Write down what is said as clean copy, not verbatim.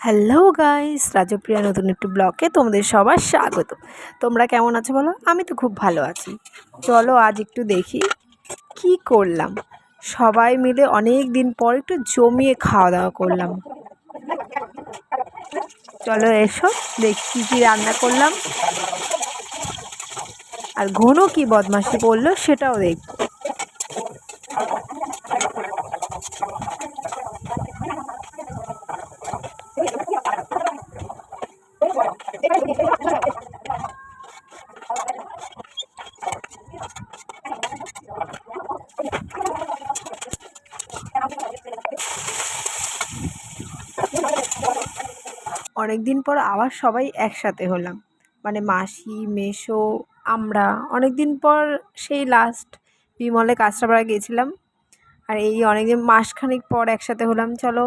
Hello guys, রাজপ্রিয়া নতুন একটু ব্লগে তোমাদের সবার স্বাগত। তোমরা কেমন আছো বলো? আমি তো খুব ভালো আছি। চলো আজ একটু দেখি কি করলাম। সবাই মিলে অনেক দিন পর একটু জমিয়ে খাওয়া দাওয়া করলাম। চলো এসো দেখি কী কী রান্না করলাম, আর ঘন কি বদমাশি করলো সেটাও দেখবো। অনেক দিন পর আবার সবাই একসাথে হলাম, মানে মাসি মেসো আমরা অনেক দিন পর সেই লাস্ট বিমলে কাঁচরাপাড়া গেছিলাম, আর এই অনেকদিন মাসখানেক পর একসাথে হলাম। চলো